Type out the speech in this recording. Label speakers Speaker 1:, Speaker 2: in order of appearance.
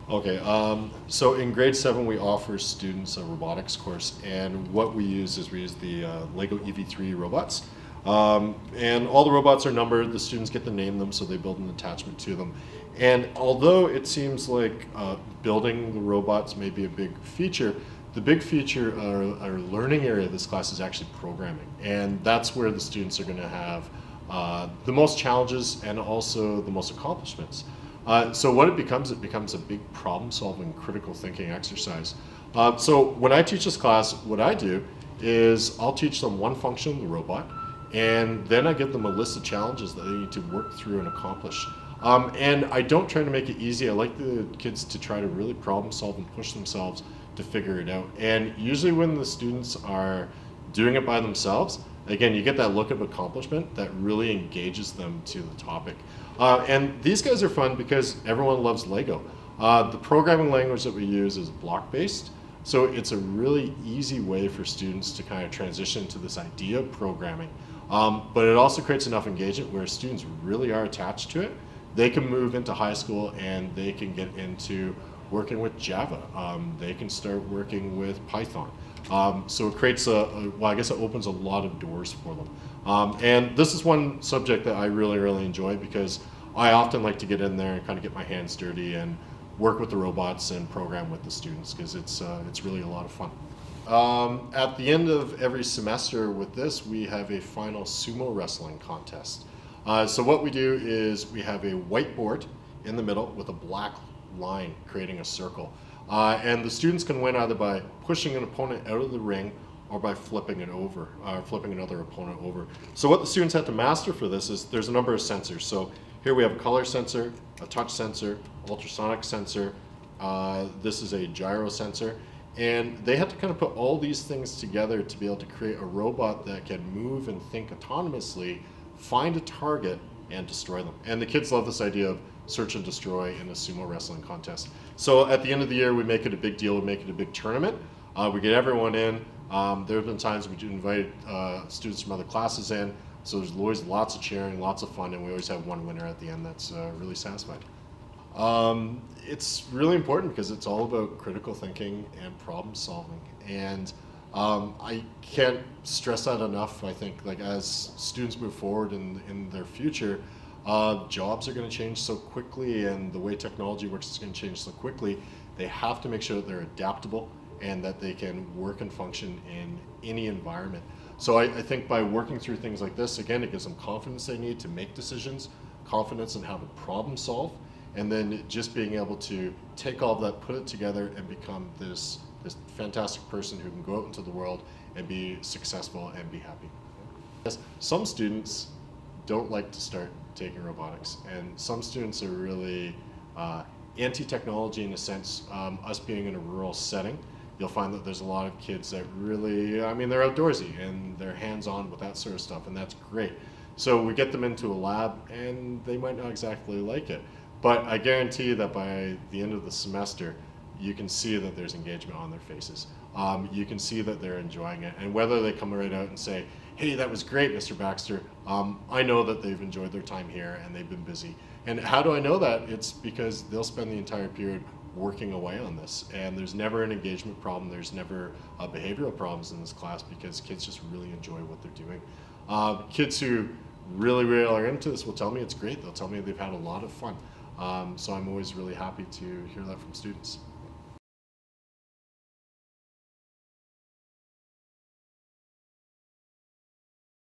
Speaker 1: Okay, so in grade 7 we offer students a robotics course, and what we use is we use the Lego EV3 robots. And all the robots are numbered, the students get to name them, so they build an attachment to them. And although it seems like building the robots may be a big feature, the big feature, our learning area of this class is actually programming. And that's where the students are going to have the most challenges and also the most accomplishments. So what it becomes a big problem-solving, critical thinking exercise. So when I teach this class, what I do is I'll teach them one function of the robot, and then I give them a list of challenges that they need to work through and accomplish. And I don't try to make it easy. I like the kids to try to really problem solve and push themselves to figure it out. And usually when the students are doing it by themselves, again, you get that look of accomplishment that really engages them to the topic. And these guys are fun because everyone loves Lego. The programming language that we use is block-based, so it's a really easy way for students to kind of transition to this idea of programming. But it also creates enough engagement where students really are attached to it. They can move into high school and they can get into working with Java. They can start working with Python. So it creates well, I guess it opens a lot of doors for them. And this is one subject that I really enjoy because I often like to get in there and kind of get my hands dirty and work with the robots and program with the students because it's really a lot of fun. At the end of every semester with this, we have a final sumo wrestling contest. So what we do is we have a whiteboard in the middle with a black line creating a circle. And the students can win either by pushing an opponent out of the ring or by flipping it over, flipping another opponent over. So what the students have to master for this is there's a number of sensors. So here we have a color sensor, a touch sensor, ultrasonic sensor. This is a gyro sensor. And they have to kind of put all these things together to be able to create a robot that can move and think autonomously, find a target, and destroy them. And the kids love this idea of search and destroy in a sumo wrestling contest. So at the end of the year, we make it a big deal, we make it a big tournament. We get everyone in. There have been times we do invite students from other classes in, so there's always lots of cheering, lots of fun, and we always have one winner at the end that's really satisfied. It's really important because it's all about critical thinking and problem solving. And I can't stress that enough. I think like as students move forward in their future, jobs are going to change so quickly, and the way technology works is going to change so quickly. They have to make sure that they're adaptable and that they can work and function in any environment. So I think by working through things like this, again, it gives them confidence they need to make decisions, confidence in how to problem solve, and then just being able to take all of that, put it together, and become this fantastic person who can go out into the world and be successful and be happy. Yes, some students don't like to start taking robotics, and some students are really anti-technology in a sense. Us being in a rural setting, you'll find that there's a lot of kids that really, I mean, they're outdoorsy and they're hands-on with that sort of stuff, and that's great. So we get them into a lab and they might not exactly like it, but I guarantee that by the end of the semester, you can see that there's engagement on their faces. You can see that they're enjoying it, and whether they come right out and say, hey, that was great, Mr. Baxter, I know that they've enjoyed their time here and they've been busy. And how do I know that? It's because they'll spend the entire period working away on this, and there's never an engagement problem, there's never behavioral problems in this class because kids just really enjoy what they're doing. Kids who really are into this will tell me it's great. They'll tell me they've had a lot of fun. So I'm always really happy to hear that from students.